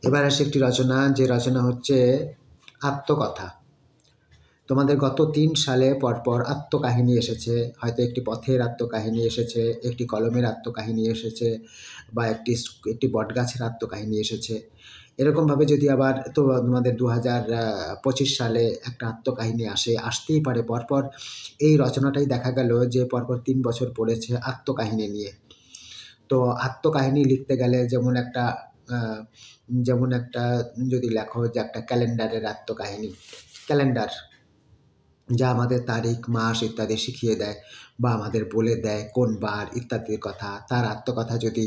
এবার আসে একটি রচনা, যে রচনা হচ্ছে আত্মকথা। তোমাদের গত ৩ সালে পরপর আত্মকাহিনী এসেছে। হয়তো একটি পথের আত্মকাহিনী এসেছে, একটি কলমের আত্মকাহিনী এসেছে, বা একটি বটগাছের আত্মকাহিনী এসেছে। এরকমভাবে যদি আবার তোমাদের ২০২৫ সালে একটা আত্মকাহিনী আসতেই পারে পরপর। এই রচনাটাই দেখা গেল যে পরপর ৩ বছর পড়েছে আত্মকাহিনী নিয়ে। তো আত্মকাহিনী লিখতে গেলে যেমন একটা যদি লেখো যে একটা ক্যালেন্ডারের আত্মকাহিনী, ক্যালেন্ডার যা আমাদের তারিখ, মাস ইত্যাদি শিখিয়ে দেয় বা আমাদের বলে দেয় কোন বার ইত্যাদির কথা, তার আত্মকথা যদি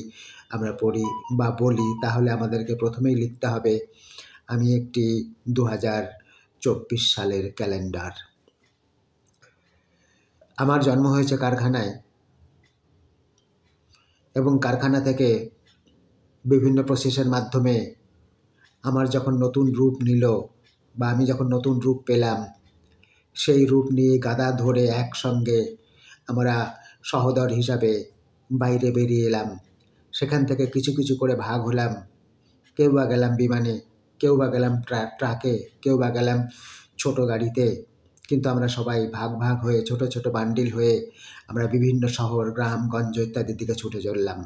আমরা পড়ি বা বলি, তাহলে আমাদেরকে প্রথমেই লিখতে হবে আমি একটি ২০২৪ সালের ক্যালেন্ডার। আমার জন্ম হয়েছে কারখানায়, এবং কারখানা থেকে বিভিন্ন প্রসেসের মাধ্যমে আমার যখন নতুন রূপ নিল বা আমি যখন নতুন রূপ পেলাম, সেই রূপ নিয়ে গাদা ধরে একসঙ্গে আমরা সহোদর হিসাবে বাইরে বেরিয়ে এলাম। সেখান থেকে কিছু কিছু করে ভাগ হলাম। কেউ বা গেলাম বিমানে, কেউ বা গেলাম ট্রাকে, কেউ বা গেলাম ছোট গাড়িতে। কিন্তু আমরা সবাই ভাগ ভাগ হয়ে, ছোট ছোট বান্ডিল হয়ে আমরা বিভিন্ন শহর, গ্রাম, গঞ্জ ইত্যাদির দিকে ছুটে চললাম।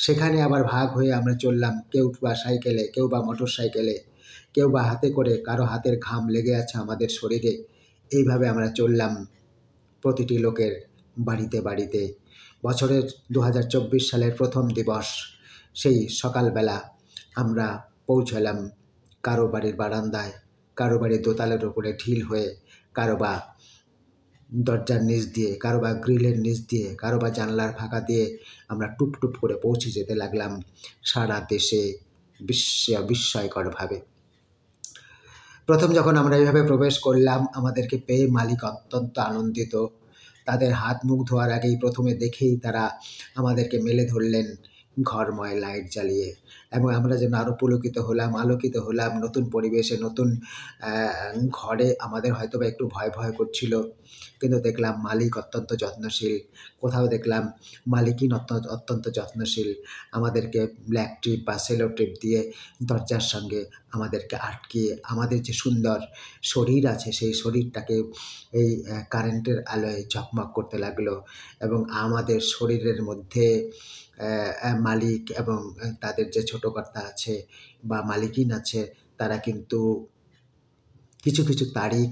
সেখানে আবার ভাগ হয়ে আমরা চললাম, কেউ বা সাইকেলে, কেউ বা মোটর সাইকেলে, কেউ বা হাতে করে, কারো হাতের ঘাম লেগে আছে আমাদের শরীরে। এইভাবে আমরা চললাম প্রতিটি লোকের বাড়িতে বাড়িতে। বছরের ২০২৪ সালের প্রথম দিবস, সেই সকালবেলা আমরা পৌঁছালাম কারো বাড়ির বারান্দায়, কারো বাড়ির দোতলার উপরে ঢিল হয়ে, কারো বা দরজার নিচ দিয়ে, কারো বা গ্রিলের নিচ দিয়ে, কারো বা জানলার ফাঁকা দিয়ে আমরা টুপ টুপ করে পৌঁছে যেতে লাগলাম সারা দেশে বিস্ময়করভাবে। প্রথম যখন আমরা এইভাবে প্রবেশ করলাম, আমাদেরকে পেয়ে মালিক অত্যন্ত আনন্দিত। তাদের হাত মুখ ধোয়ার আগেই প্রথমে দেখেই তারা আমাদেরকে মেলে ধরলেন ঘরময় লাইট জ্বালিয়ে, এবং আমরা যেন আরও পুলকিত হলাম, আলোকিত হলাম নতুন পরিবেশে, নতুন ঘরে। আমাদের হয়তোবা একটু ভয় ভয় করছিল, কিন্তু দেখলাম মালিক অত্যন্ত যত্নশীল। কোথাও দেখলাম মালিকিন অত্যন্ত যত্নশীল। আমাদেরকে ব্ল্যাক টিপ বা সেলো টিপ দিয়ে দরজার সঙ্গে আমাদেরকে আটকিয়ে, আমাদের যে সুন্দর শরীর আছে সেই শরীরটাকে এই কারেন্টের আলোয় ঝকমক করতে লাগলো, এবং আমাদের শরীরের মধ্যে মালিক এবং তাদের যে ছোটকর্তা আছে বা মালিকিন আছে, তারা কিন্তু কিছু কিছু তারিখ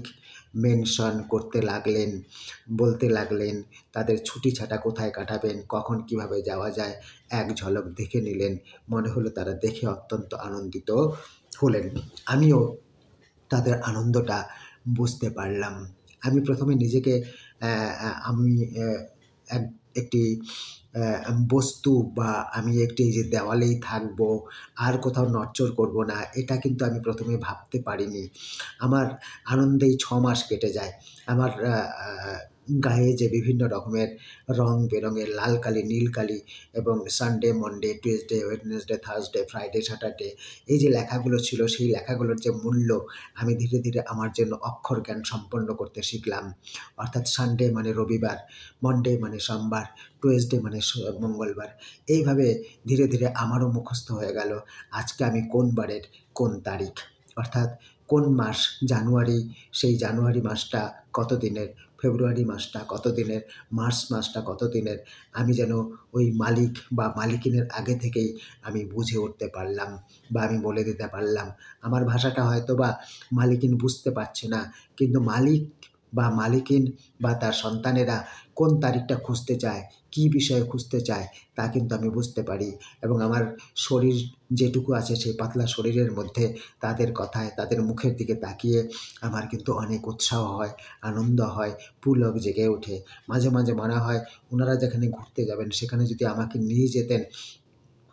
মেনশন করতে লাগলেন, বলতে লাগলেন তাদের ছুটি ছাটা কোথায় কাটাবেন, কখন কিভাবে যাওয়া যায়, এক ঝলক দেখে নিলেন। মনে হলো তারা দেখে অত্যন্ত আনন্দিত হলেন। আমিও তাদের আনন্দটা বুঝতে পারলাম। আমি প্রথমে নিজেকে আমি একটি বস্তু, বা আমি একটি এই যে দেওয়ালেই থাকবো, আর কোথাও নড়চড় করব না, এটা কিন্তু আমি প্রথমে ভাবতে পারিনি। আমার আনন্দেই ৬ মাস কেটে যায়। আমার গায়ে যে বিভিন্ন রকমের রং বেরঙের লাল কালি, নীল কালি, এবং Sunday, Monday, Tuesday, Wednesday, Thursday, Friday, Saturday, এই যে লেখাগুলো ছিল, সেই লেখাগুলোর যে মূল্য আমি ধীরে ধীরে আমার জন্য অক্ষর জ্ঞান সম্পন্ন করতে শিখলাম। অর্থাৎ সানডে মানে রবিবার, মনডে মানে সোমবার, টুয়েসডে মানে মঙ্গলবার। এইভাবে ধীরে ধীরে আমারও মুখস্থ হয়ে গেল আজকে আমি কোন বারের কোন তারিখ, অর্থাৎ কোন মাস। জানুয়ারি, সেই জানুয়ারি মাসটা কত দিনের, ফেব্রুয়ারি মাসটা কত দিনের, মার্চ মাসটা কত দিনের। আমি যেন ওই মালিক বা মালিকিনের আগে থেকেই আমি বুঝে উঠতে পারলাম, বা আমি বলে দিতে পারলাম। আমার ভাষাটা হয়তো বা মালিকিন বুঝতে পারছে না, কিন্তু মালিক বা মালিকিন বা তার সন্তানেরা কোন তারিখটা খুঁজতে চায়, কী বিষয়ে খুঁজতে চায়, তা কিন্তু আমি বুঝতে পারি। এবং আমার শরীর যেটুকু আছে, সেই পাতলা শরীরের মধ্যে তাদের কথায়, তাদের মুখের দিকে তাকিয়ে আমার কিন্তু অনেক উৎসাহ হয়, আনন্দ হয়, পুলক জেগে ওঠে। মাঝে মাঝে মনে হয় ওনারা যেখানে ঘুরতে যাবেন সেখানে যদি আমাকে নিয়ে যেতেন,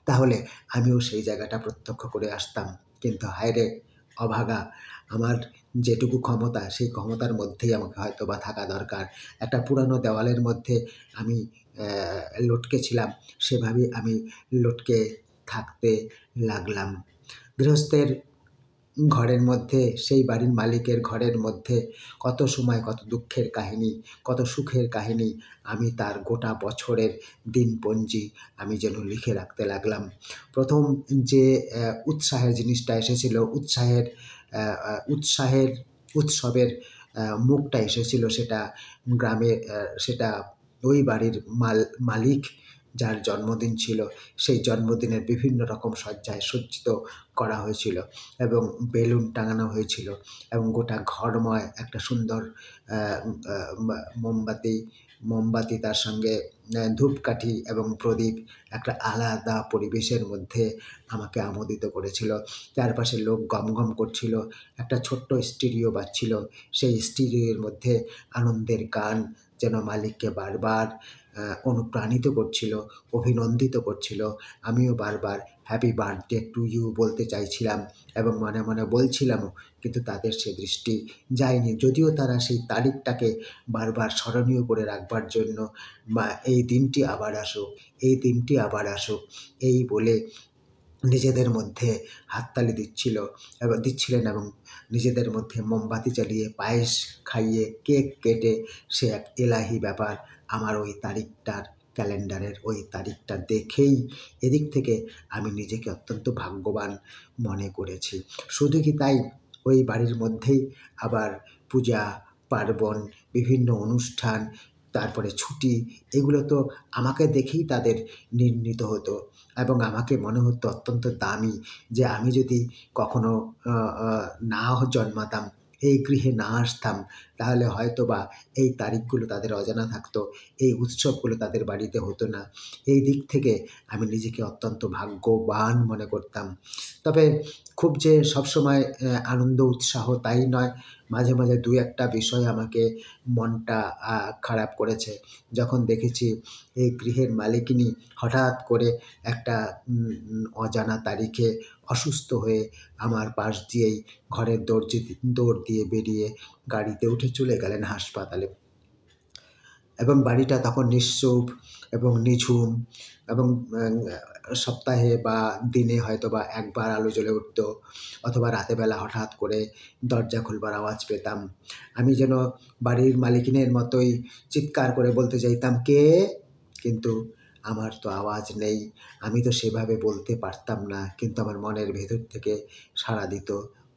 তাহলে আমিও সেই জায়গাটা প্রত্যক্ষ করে আসতাম। কিন্তু হায়রে অভাগা, আমার যেটুকু ক্ষমতা, সেই ক্ষমতার মধ্যেই আমাকে হয়তো বা থাকা দরকার। একটা পুরানো দেওয়ালের মধ্যে আমি লটকে ছিলাম, সেভাবেই আমি লটকে থাকতে লাগলাম। গৃহস্থের ঘরের মধ্যে, সেই বাড়ির মালিকের ঘরের মধ্যে কত সময় কত দুঃখের কাহিনী, কত সুখের কাহিনী, আমি তার গোটা বছরের দিনপঞ্জি আমি যেন লিখে রাখতে লাগলাম। প্রথম যে উৎসাহের জিনিসটা এসেছিল, উৎসাহের উৎসবের মুখটা এসেছিল, সেটা গ্রামে, সেটা ওই বাড়ির মালিক যার জন্মদিন ছিল, সেই জন্মদিনের বিভিন্ন রকম সজ্জায় সজ্জিত করা হয়েছিল এবং বেলুন টাঙানো হয়েছিল এবং গোটা ঘরময় একটা সুন্দর মোমবাতি তার সঙ্গে ধূপকাঠি এবং প্রদীপ একটা আলাদা পরিবেশের মধ্যে আমাকে আমোদিত করেছিল। চারপাশে লোক গমগম করছিল, একটা ছোট্ট স্টিরিও বাজছিল, সেই স্টিরিওর মধ্যে আনন্দের গান যেন মালিককে বারবার অনুপ্রাণিত করছিল, অভিনন্দিত করছিল। আমিও বারবার হ্যাপি বার্থডে টু ইউ বলতে চাইছিলাম এবং মনে মনে বলছিলামও, কিন্তু তাদের সে দৃষ্টি যায়নি। যদিও তারা সেই তারিখটাকে বারবার স্মরণীয় করে রাখবার জন্য এই দিনটি আবার আসুক, এই দিনটি আবার আসুক এই বলে নিজেদের মধ্যে হাততালি দিচ্ছিলেন এবং নিজেদের মধ্যে মোমবাতি জ্বালিয়ে, পায়েস খাইয়ে, কেক কেটে, সে এক এলাহি ব্যাপার। আমার ওই তারিখটার, ক্যালেন্ডারের ওই তারিখটা দেখেই এদিক থেকে আমি নিজেকে অত্যন্ত ভাগ্যবান মনে করেছি। শুধু কি তাই, ওই বাড়ির মধ্যেই আবার পূজা পার্বণ, বিভিন্ন অনুষ্ঠান, তারপরে ছুটি, এগুলো তো আমাকে দেখেই তাদের নির্ণীত হতো এবং আমাকে মনে হতো অত্যন্ত দামি, যে আমি যদি কখনো না জন্মাতাম, এই গৃহে না আসতাম, তাহলে হয়তোবা এই তারিখগুলো তাদের অজানা থাকতো, এই উৎসবগুলো তাদের বাড়িতে হতো না। এই দিক থেকে আমি নিজেকে অত্যন্ত ভাগ্যবান মনে করতাম। তবে খুব যে সবসময় আনন্দ উৎসাহ তাই নয়, মাঝে মাঝে দু একটা বিষয় আমাকে মনটা খারাপ করেছে। যখন দেখেছি এই গৃহের মালিকিনী হঠাৎ করে একটা অজানা তারিখে অসুস্থ হয়ে আমার পাশ দিয়েই ঘরের দৌড় দিয়ে বেরিয়ে গাড়িতে উঠে চলে গেলেন হাসপাতালে। এবং বাড়িটা তখন নিশ্চুপ এবং নিঝুম এবং সপ্তাহে বা দিনে হয়তোবা একবার আলো জ্বলে উঠত, অথবা রাতেরবেলা হঠাৎ করে দরজা খুলবার আওয়াজ পেতাম। আমি যেন বাড়ির মালিকিনের মতোই চিৎকার করে বলতে চাইতাম, কে? কিন্তু আমার তো আওয়াজ নেই, আমি তো সেভাবে বলতে পারতাম না, কিন্তু আমার মনের ভেতর থেকে সাড়া দিত,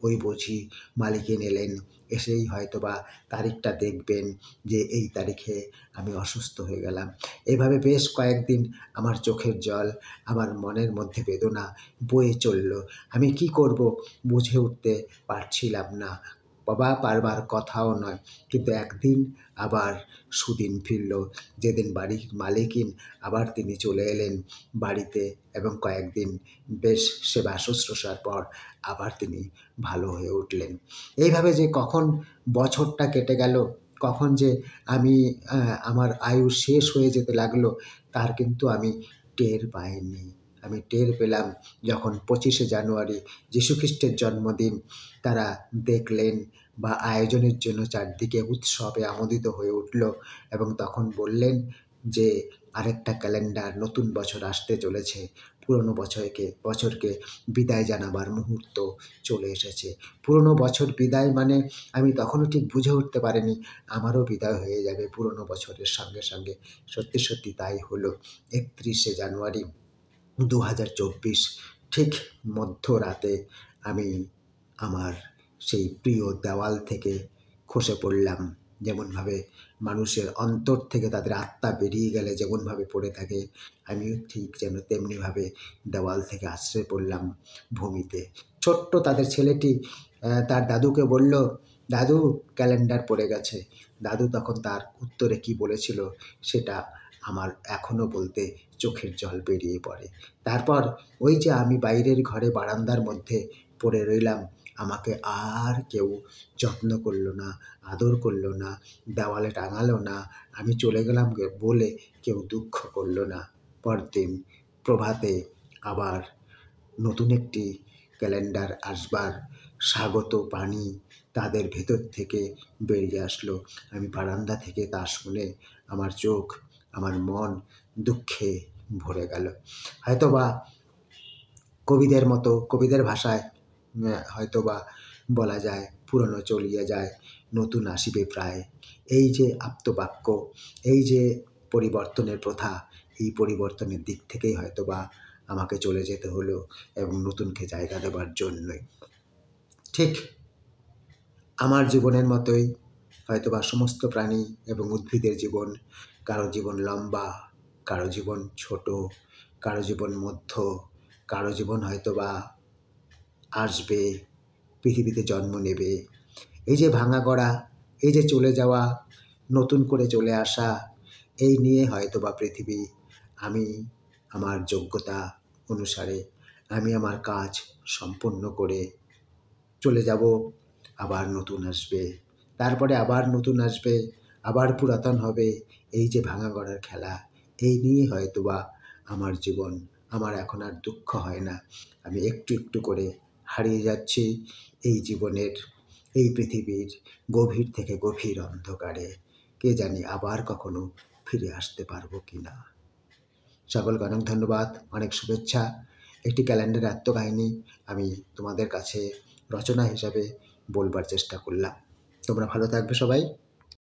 ওই বুঝি মালিকিন এলেন, এসেই হয়তোবা তারিখটা দেখবেন যে এই তারিখে আমি অসুস্থ হয়ে গেলাম। এভাবে বেশ কয়েকদিন আমার চোখের জল, আমার মনের মধ্যে বেদনা বয়ে চলল। আমি কি করব বুঝে উঠতে পারছিলাম না, পারবার কথাও নয়। কিন্তু একদিন আবার সুদিন ফিরল, যেদিন বাড়ির মালিকিন আবার তিনি চলে এলেন বাড়িতে এবং কয়েকদিন বেশ সেবা শুশ্রূষার পর আবার তিনি ভালো হয়ে উঠলেন। এইভাবে যে কখন বছরটা কেটে গেল, কখন যে আমি আমার আয়ু শেষ হয়ে যেতে লাগলো, তার কিন্তু আমি টের পাইনি। আমি টের পেলাম যখন 25শে জানুয়ারি যীশুখ্রিস্টের জন্মদিন তারা দেখলেন বা আয়োজনের জন্য চারদিকে উৎসবে আমোদিত হয়ে উঠল এবং তখন বললেন যে আরেকটা ক্যালেন্ডার, নতুন বছর আসতে চলেছে, পুরনো বছরকে বিদায় জানাবার মুহূর্ত চলে এসেছে। পুরনো বছর বিদায় মানে আমি তখনও ঠিক বুঝে উঠতে পারিনি আমারও বিদায় হয়ে যাবে পুরনো বছরের সঙ্গে সঙ্গে। সত্যি সত্যি তাই হলো। 31শে জানুয়ারি 2024 ঠিক মধ্যরাতে আমি আমার সেই প্রিয় দেওয়াল থেকে খসে পড়লাম। যেমনভাবে মানুষের অন্তর থেকে তাদের আত্মা বেরিয়ে গেলে যেমনভাবে পড়ে থাকে, আমিও ঠিক যেন তেমনিভাবে দেওয়াল থেকে আছড়ে পড়লাম ভূমিতে। ছোট্ট তাদের ছেলেটি তার দাদুকে বলল, দাদু ক্যালেন্ডার পড়ে গেছে। দাদু তখন তার উত্তরে কি বলেছিল সেটা আমার এখনও বলতে চোখের জল বেরিয়ে পড়ে। তারপর ওই যে আমি বাইরের ঘরে বারান্দার মধ্যে পড়ে রইলাম, আমাকে আর কেউ যত্ন করলো না, আদর করলো না, দেওয়ালে টাঙালো না, আমি চলে গেলাম বলে কেউ দুঃখ করলো না। পরদিন প্রভাতে আবার নতুন একটি ক্যালেন্ডার আসবার স্বাগত বাণী তাদের ভেতর থেকে বেরিয়ে আসলো। আমি বারান্দা থেকে তা শুনে আমার চোখ, আমার মন দুঃখে ভরে গেল। হয়তোবা কবিদের মতো, কবিদের ভাষায় হয়তোবা বলা যায় পুরনো চলিয়া যায়, নতুন আসিবে প্রায়। এই যে আপ্তবাক্য, এই যে পরিবর্তনের প্রথা, এই পরিবর্তনের দিক থেকেই হয়তোবা আমাকে চলে যেতে হলো এবং নতুনকে জায়গা দেবার জন্যই। ঠিক আমার জীবনের মতোই হয়তোবা সমস্ত প্রাণী এবং উদ্ভিদের জীবন, কারো জীবন লম্বা, কারো জীবন ছোট, কারো জীবন মধ্য, কারো জীবন হয়তোবা আসবে, পৃথিবীতে জন্ম নেবে। এই যে ভাঙা গড়া, এই যে চলে যাওয়া, নতুন করে চলে আসা, এই নিয়ে হয়তোবা পৃথিবী। আমি আমার যোগ্যতা অনুসারে আমি আমার কাজ সম্পন্ন করে চলে যাব, আবার নতুন আসবে, তারপরে আবার নতুন আসবে, আবার পুরাতন হবে। এই যে ভাঙা গড়ার খেলা, এই নিয়ে হয়তোবা আমার জীবন। আমার এখন আর দুঃখ হয় না। আমি একটু একটু করে হারিয়ে যাচ্ছি এই জীবনের, এই পৃথিবীর গভীর থেকে গভীর অন্ধকারে। কে জানি আবার কখনো ফিরে আসতে পারবো কিনা। সকলকে অনেক ধন্যবাদ, অনেক শুভেচ্ছা। একটি ক্যালেন্ডারের আত্মকাহিনী আমি তোমাদের কাছে রচনা হিসাবে বলবার চেষ্টা করলাম। তোমরা ভালো থাকবে সবাই।